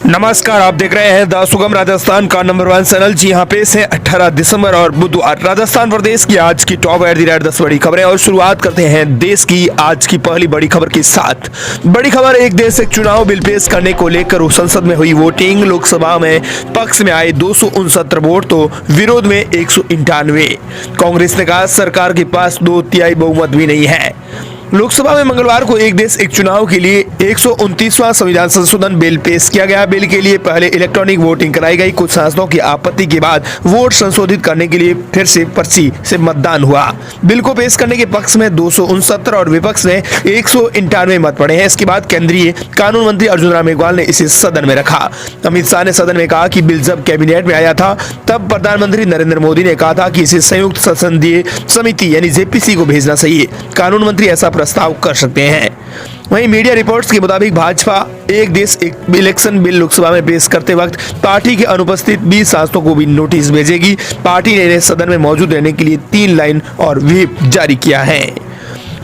नमस्कार, आप देख रहे हैं द सुगम राजस्थान का नंबर 1 चैनल। जी हाँ, पेश है 18 दिसंबर और बुधवार राजस्थान प्रदेश की आज की टॉप एट द रेट 10 बड़ी खबरें। और शुरुआत करते हैं देश की आज की पहली बड़ी खबर के साथ। बड़ी खबर, एक देश एक चुनाव बिल पेश करने को लेकर संसद में हुई वोटिंग। लोकसभा में पक्ष में आए 269 वोट तो विरोध में 191। कांग्रेस ने कहा सरकार के पास 2/3 बहुमत भी नहीं है। लोकसभा में मंगलवार को एक देश एक चुनाव के लिए 129वां संविधान संशोधन बिल पेश किया गया। बिल के लिए पहले इलेक्ट्रॉनिक वोटिंग कराई गई। कुछ सांसदों की आपत्ति के बाद वोट संशोधित करने के लिए फिर से पर्ची से मतदान हुआ। बिल को पेश करने के पक्ष में 269 और विपक्ष में 191 मत पड़े हैं। इसके बाद केंद्रीय कानून मंत्री अर्जुन राम मेघवाल ने इसे सदन में रखा। अमित शाह ने सदन में कहा कि बिल जब कैबिनेट में आया था तब प्रधानमंत्री नरेंद्र मोदी ने कहा था कि इसे संयुक्त संसदीय समिति यानी जेपीसी को भेजना चाहिए। कानून मंत्री ऐसा प्रस्ताव कर सकते हैं। वहीं मीडिया रिपोर्ट्स के मुताबिक भाजपा एक देश एक इलेक्शन बिल लोकसभा में पेश करते वक्त पार्टी के अनुपस्थित 20 सांसदों को भी नोटिस भेजेगी। पार्टी ने इन्हें सदन में मौजूद रहने के लिए 3 लाइन और व्हिप जारी किया है।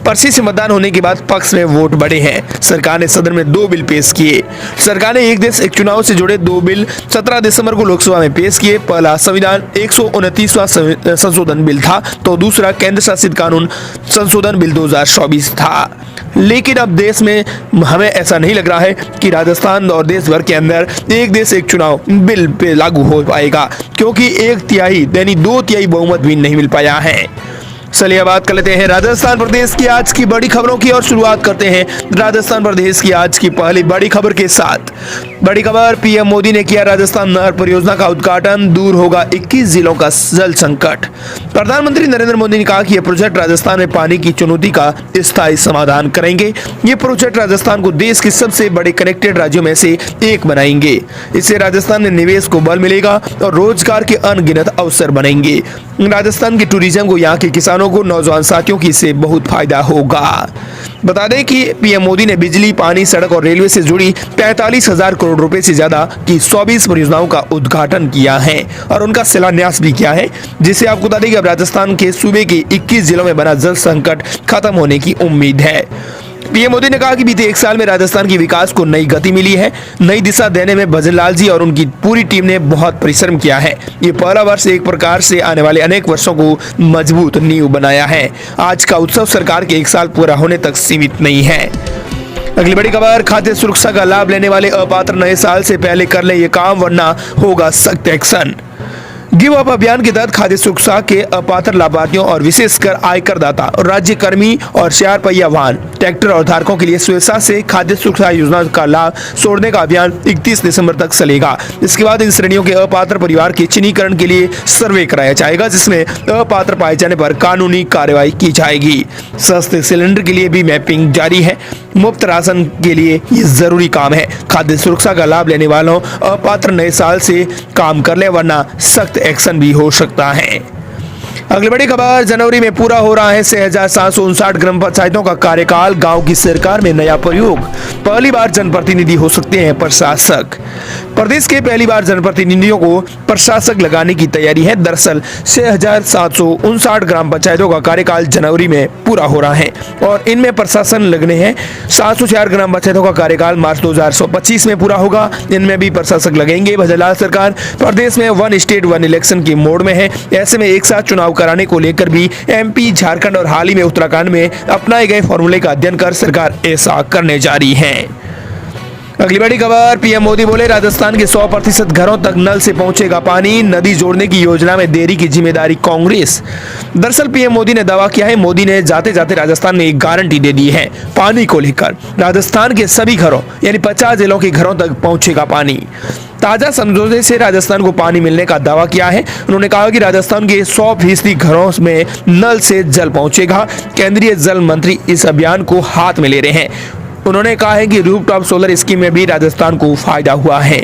पर्ची से मतदान होने के बाद पक्ष में वोट बढ़े हैं। सरकार ने सदन में 2 बिल पेश किए। सरकार ने एक देश एक चुनाव से जुड़े 2 बिल 17 दिसंबर को लोकसभा में पेश किए। पहला संविधान 129वां संशोधन बिल था तो दूसरा केंद्र शासित कानून संशोधन बिल 2024 था। लेकिन अब देश में हमें ऐसा नहीं लग रहा है कि राजस्थान और देश भर के अंदर एक देश एक चुनाव बिल पे लागू हो पाएगा, क्योंकि 1/3 यानी 2/3 बहुमत भी नहीं मिल पाया है। चलिए अब बात कर लेते हैं राजस्थान प्रदेश की आज की बड़ी खबरों की और शुरुआत करते हैं राजस्थान प्रदेश की आज की पहली बड़ी खबर के साथ। बड़ी खबर, पीएम मोदी ने किया राजस्थान नहर परियोजना का उद्घाटन, दूर होगा 21 जिलों का जल संकट। प्रधानमंत्री नरेंद्र मोदी ने कहा कि यह प्रोजेक्ट राजस्थान में पानी की चुनौती का स्थायी समाधान करेंगे। ये प्रोजेक्ट राजस्थान को देश के सबसे बड़े कनेक्टेड राज्यों में से एक बनाएंगे। इससे राजस्थान में निवेश को बल मिलेगा और रोजगार के अनगिनत अवसर बनेंगे। राजस्थान के टूरिज्म को, यहाँ के किसानों को, नौजवान साथियों की इससे बहुत फायदा होगा। बता दें कि पीएम मोदी ने बिजली, पानी, सड़क और रेलवे से जुड़ी 45,000 करोड़ रुपए से ज्यादा की 24 परियोजनाओं का उद्घाटन किया है और उनका शिलान्यास भी किया है, जिससे आपको बता दें कि अब राजस्थान के सूबे के 21 जिलों में बना जल संकट खत्म होने की उम्मीद है। पीएम मोदी ने कहा कि बीते 1 साल में राजस्थान की विकास को नई गति मिली है। नई दिशा देने में भजनलाल जी और उनकी पूरी टीम ने बहुत परिश्रम किया है। ये पहला वर्ष एक प्रकार से आने वाले अनेक वर्षों को मजबूत नींव बनाया है। आज का उत्सव सरकार के 1 साल पूरा होने तक सीमित नहीं है। अगली बड़ी खबर, खाद्य सुरक्षा का लाभ लेने वाले अपात्र नए साल से पहले कर ले ये काम, वरना होगा सख्त एक्शन। गिव अप अभियान के तहत खाद्य सुरक्षा के अपात्र लाभार्थियों और विशेषकर आयकर दाता और राज्य कर्मी और 4 पहिया वाहन, ट्रैक्टर और धारकों के लिए स्वेच्छा से खाद्य सुरक्षा योजना का लाभ छोड़ने का अभियान 31 दिसंबर तक चलेगा। इसके बाद इन श्रेणियों के अपात्र परिवार के चिन्हीकरण के लिए सर्वे कराया जाएगा, जिसमें अपात्र पाए जाने पर कानूनी कार्रवाई की जाएगी। सस्ते सिलेंडर के लिए भी मैपिंग जारी है। मुफ्त राशन के लिए ये जरूरी काम है। खाद्य सुरक्षा का लाभ लेने वालों अपात्र नए साल से काम कर ले, वरना सख्त एक्शन भी हो सकता है। अगली बड़ी खबर, जनवरी में पूरा हो रहा है 6,759 ग्राम पंचायतों का कार्यकाल। गांव की सरकार में नया प्रयोग, पहली बार जनप्रतिनिधि हो सकते हैं प्रशासक। प्रदेश के पहली बार जनप्रतिनिधियों को प्रशासक लगाने की तैयारी है। दरअसल 6,759 ग्राम पंचायतों का कार्यकाल जनवरी में पूरा हो रहा है और इनमें प्रशासन लगने हैं। 704 ग्राम पंचायतों का कार्यकाल मार्च 2025 में पूरा होगा। इनमें भी प्रशासक लगेंगे। भजनलाल सरकार प्रदेश में 1 स्टेट 1 इलेक्शन की मोड में है। ऐसे में एक साथ चुनाव कराने को लेकर भी एमपी, झारखंड और हाल ही में उत्तराखंड में अपनाए गए फॉर्मूले का अध्ययन कर सरकार ऐसा करने जा रही है। अगली बड़ी खबर, पीएम मोदी बोले राजस्थान के 100% घरों तक नल से पहुंचेगा पानी। नदी जोड़ने की योजना में देरी की जिम्मेदारी कांग्रेस। दरअसल पीएम मोदी ने दावा किया है, मोदी ने जाते जाते राजस्थान में एक गारंटी दे दी है पानी को लेकर। राजस्थान के सभी घरों यानी 50 जिलों के घरों तक पहुंचेगा पानी। ताजा समझौते से राजस्थान को पानी मिलने का दावा किया है। उन्होंने कहा कि राजस्थान के 100% घरों में नल से जल पहुंचेगा। केंद्रीय जल मंत्री इस अभियान को हाथ में ले रहे हैं। उन्होंने कहा है कि रूफटॉप सोलर स्कीम में भी राजस्थान को फायदा हुआ है।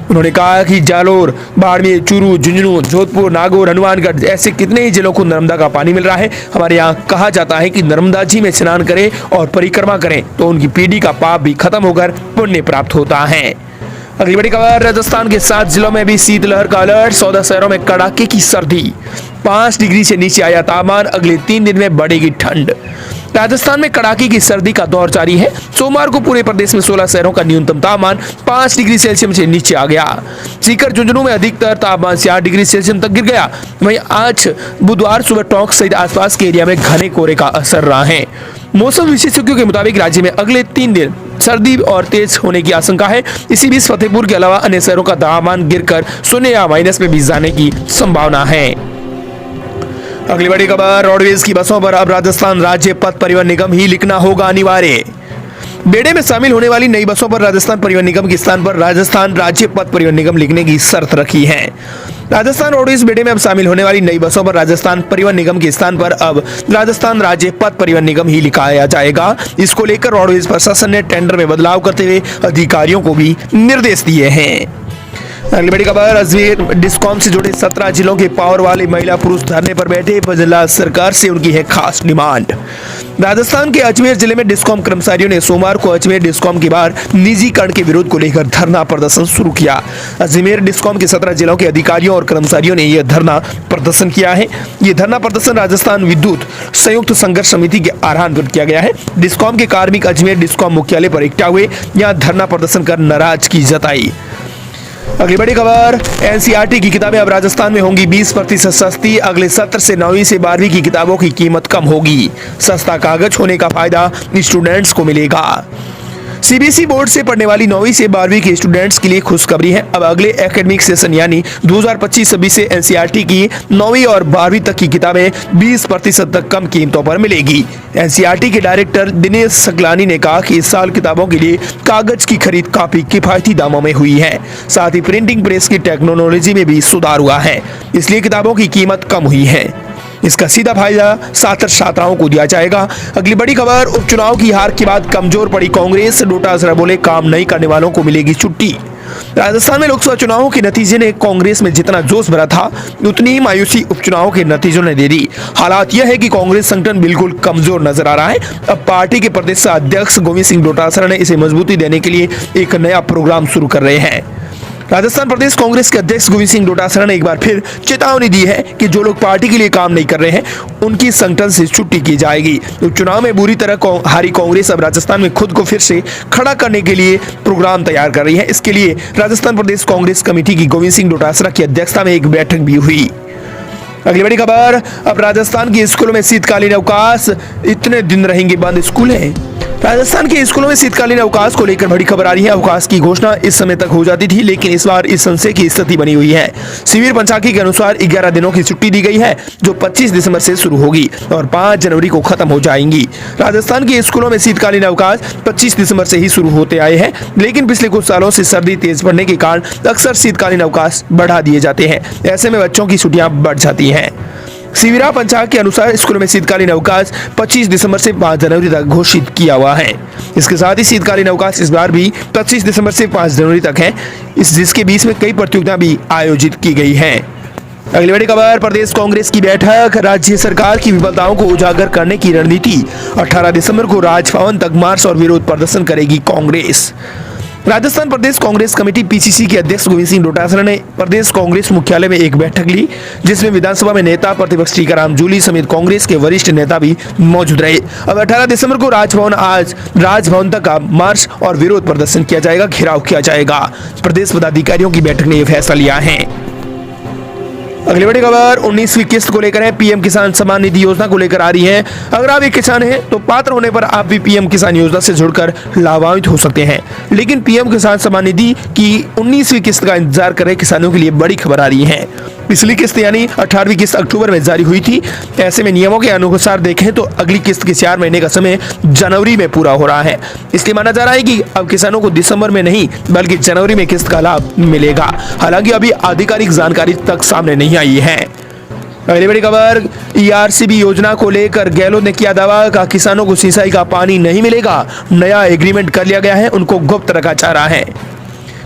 उन्होंने कहा कि जालोर, बाड़मेर, चूरू, झुंझुनू, जोधपुर, नागौर, हनुमानगढ़ ऐसे कितने ही जिलों को नर्मदा का पानी मिल रहा है। हमारे यहाँ कहा जाता है कि नर्मदा जी में स्नान करें और परिक्रमा करें तो उनकी पीढ़ी का पाप भी खत्म होकर पुण्य प्राप्त होता है। अगली बड़ी खबर, राजस्थान के 7 जिलों में भी शीतलहर का अलर्ट। 14 शहरों में कड़ाके की सर्दी, 5 डिग्री से नीचे आया तापमान। अगले 3 दिन में बढ़ेगी ठंड। राजस्थान में कड़ाके की सर्दी का दौर जारी है। सोमवार को पूरे प्रदेश में 16 शहरों का न्यूनतम तापमान 5 डिग्री सेल्सियस से नीचे आ गया। सीकर झुंझुनू में अधिकतर तापमान 8 डिग्री सेल्सियस तक गिर गया। वहीं आज बुधवार सुबह टोंक सहित आसपास के एरिया में घने कोहरे का असर रहा है। मौसम विशेषज्ञों के मुताबिक राज्य में अगले 3 दिन सर्दी और तेज होने की आशंका है। इसी बीच फतेहपुर के अलावा अन्य शहरों का तापमान गिरकर 0 या माइनस में भी जाने की संभावना है। अगली बड़ी खबर, रोडवेज की बसों पर अब राजस्थान राज्य पथ परिवहन निगम ही लिखना होगा अनिवार्य। बेड़े में शामिल होने वाली नई बसों पर राजस्थान परिवहन निगम के स्थान पर राजस्थान राज्य पथ परिवहन निगम लिखने की शर्त रखी है। राजस्थान रोडवेज बेड़े में अब शामिल होने वाली नई बसों पर राजस्थान परिवहन निगम के स्थान पर अब राजस्थान राज्य पथ परिवहन निगम ही लिखाया जाएगा। इसको लेकर रोडवेज प्रशासन ने टेंडर में बदलाव करते हुए अधिकारियों को भी निर्देश दिए हैं। अगली बड़ी खबर, अजमेर डिस्कॉम से जुड़े 17 जिलों के पावर वाले महिला पुरुष धरने पर बैठे। जिला सरकार से उनकी है खास डिमांड। राजस्थान के अजमेर जिले में डिस्कॉम कर्मचारियों ने सोमवार को अजमेर डिस्कॉम के बाहर निजीकरण के विरोध को लेकर धरना प्रदर्शन शुरू किया। अजमेर डिस्कॉम के 17 जिलों के अधिकारियों और कर्मचारियों ने यह धरना प्रदर्शन किया है। यह धरना प्रदर्शन राजस्थान विद्युत संयुक्त संघर्ष समिति के आह्वान पर किया गया है। डिस्कॉम के कार्मिक अजमेर डिस्कॉम मुख्यालय पर इकट्ठा हुए, यहाँ धरना प्रदर्शन कर नाराजगी जताई। अगली बड़ी खबर, एनसीईआरटी की किताबें अब राजस्थान में होंगी 20% सस्ती। अगले सत्र से 9वीं से 12वीं की किताबों की कीमत कम होगी। सस्ता कागज होने का फायदा स्टूडेंट्स को मिलेगा। सीबीएसई बोर्ड से पढ़ने वाली 9वीं से 12वीं के स्टूडेंट्स के लिए खुशखबरी है। अब अगले एकेडमिक सेशन यानी 2025-26 से एनसीईआरटी की 9वीं और 12वीं तक की किताबें 20% तक कम कीमतों पर मिलेगी। एनसीईआरटी के डायरेक्टर दिनेश सकलानी ने कहा कि इस साल किताबों के लिए कागज की खरीद काफी किफायती दामों में हुई है। साथ ही प्रिंटिंग प्रेस की टेक्नोलॉजी में भी सुधार हुआ है, इसलिए किताबों की कीमत कम हुई है। इसका सीधा फायदा छात्र छात्राओं को दिया जाएगा। अगली बड़ी खबर, उपचुनाव की हार के बाद कमजोर पड़ी कांग्रेस। डोटासरा बोले काम नहीं करने वालों को मिलेगी छुट्टी। राजस्थान में लोकसभा चुनावों के नतीजे ने कांग्रेस में जितना जोश भरा था, उतनी ही मायूसी उपचुनाव के नतीजों ने दे दी। हालात यह है कि कांग्रेस संगठन बिल्कुल कमजोर नजर आ रहा है। अब पार्टी के प्रदेश अध्यक्ष गोविंद सिंह डोटासरा ने इसे मजबूती देने के लिए एक नया प्रोग्राम शुरू कर रहे हैं। राजस्थान प्रदेश कांग्रेस के अध्यक्ष गोविंद सिंह डोटासरा ने एक बार फिर चेतावनी दी है कि जो लोग पार्टी के लिए काम नहीं कर रहे हैं, उनकी संगठन से छुट्टी की जाएगी। उपचुनाव में बुरी तरह हारी कांग्रेस अब राजस्थान में खुद को फिर से खड़ा करने के लिए प्रोग्राम तैयार कर रही है। इसके लिए राजस्थान प्रदेश कांग्रेस कमेटी की गोविंद सिंह डोटासरा की अध्यक्षता में एक बैठक भी हुई। अगली बड़ी खबर, अब राजस्थान के स्कूलों में शीतकालीन अवकाश, इतने दिन रहेंगे बंद स्कूलें। राजस्थान के स्कूलों में शीतकालीन अवकाश को लेकर बड़ी खबर आ रही है। अवकाश की घोषणा इस समय तक हो जाती थी, लेकिन इस बार इस संशय की स्थिति बनी हुई है। शिविर पंचाकी के अनुसार 11 दिनों की छुट्टी दी गई है, जो 25 दिसंबर से शुरू होगी और 5 जनवरी को खत्म हो जाएंगी। राजस्थान के स्कूलों में शीतकालीन अवकाश 25 दिसंबर से ही शुरू होते आए हैं, लेकिन पिछले कुछ सालों से सर्दी तेज पड़ने के कारण अक्सर शीतकालीन अवकाश बढ़ा दिए जाते हैं। ऐसे में बच्चों की छुट्टियां बढ़ जाती हैं। शिविरा पंचांग के अनुसार स्कूलों में शीतकालीन अवकाश 25 दिसंबर से 5 जनवरी तक घोषित किया हुआ है। इसके साथ ही शीतकालीन अवकाश इस बार भी 25 दिसंबर से 5 जनवरी तक है, जिसके बीच में कई प्रतियोगिताएं भी आयोजित की गई हैं। अगली बड़ी खबर, प्रदेश कांग्रेस की बैठक, राज्य सरकार की विफलताओं को उजागर करने की रणनीति। 18 दिसंबर को राजभवन तक मार्च और विरोध प्रदर्शन करेगी कांग्रेस। राजस्थान प्रदेश कांग्रेस कमेटी पीसीसी के अध्यक्ष गोविंद सिंह डोटासरा ने प्रदेश कांग्रेस मुख्यालय में एक बैठक ली, जिसमें विधानसभा में नेता प्रतिपक्ष टीकाराम जूली समेत कांग्रेस के वरिष्ठ नेता भी मौजूद रहे। अब 18 दिसंबर को राजभवन तक मार्च और विरोध प्रदर्शन किया जाएगा, घेराव किया जाएगा। प्रदेश पदाधिकारियों की बैठक ने यह फैसला लिया है। अगली बड़ी खबर, 19वीं किस्त को लेकर है। पीएम किसान सम्मान निधि योजना को लेकर आ रही है। अगर आप एक किसान हैं तो पात्र होने पर आप भी पीएम किसान योजना से जुड़कर लाभान्वित हो सकते हैं। लेकिन पीएम किसान सम्मान निधि की 19वीं किस्त का इंतजार कर रहे किसानों के लिए बड़ी खबर आ रही है। पिछली किस्त यानी 18वीं किस्त अक्टूबर में जारी हुई थी। ऐसे में नियमों के अनुसार देखें तो अगली किस्त के 4 महीने का समय जनवरी में पूरा हो रहा है। इसलिए माना जा रहा है कि अब किसानों को दिसंबर में नहीं बल्कि जनवरी में किस्त का लाभ मिलेगा। हालांकि अभी आधिकारिक जानकारी तक सामने नहीं आई है। अगली बड़ी खबर, ईआरसीबी योजना को लेकर गहलोत ने किया दावा, कहा किसानों को सिंचाई का पानी नहीं मिलेगा। नया एग्रीमेंट कर लिया गया है, उनको गुप्त रखा जा रहा है।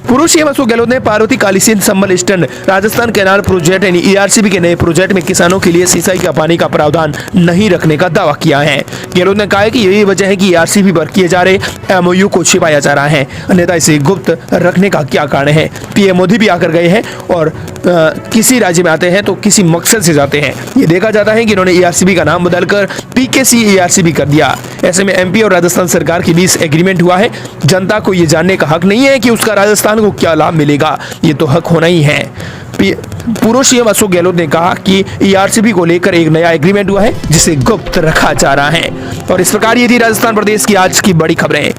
पूर्व सीएम अशोक गहलोत ने पार्वती कालीसिंध संबल स्टैंड राजस्थान कैनाल प्रोजेक्ट यानी ईआरसीबी के नए प्रोजेक्ट में किसानों के लिए सिंचाई का पानी का प्रावधान नहीं रखने का दावा किया है। गहलोत ने कहा कि यही वजह है कि ईआरसीबी पर किए जा रहे एमओयू को छिपाया जा रहा है, अन्यथा इसे गुप्त रखने का क्या कारण है। पीएम मोदी भी आकर गए हैं और किसी राज्य में आते हैं तो किसी मकसद से जाते हैं। ये देखा जाता है कि इन्होंने एआरसीबी का नाम बदलकर पीकेसी एआरसीबी कर दिया। ऐसे में एमपी और राजस्थान सरकार के बीच एग्रीमेंट हुआ है। जनता को ये जानने का हक नहीं है कि उसका राजस्थान को क्या लाभ मिलेगा, ये तो हक होना ही है। पूर्व सीएम अशोक गहलोत ने कहा कि एआरसीबी को लेकर एक नया एग्रीमेंट हुआ है जिसे गुप्त रखा जा रहा है। और इस प्रकार ये थी राजस्थान प्रदेश की आज की बड़ी खबरें।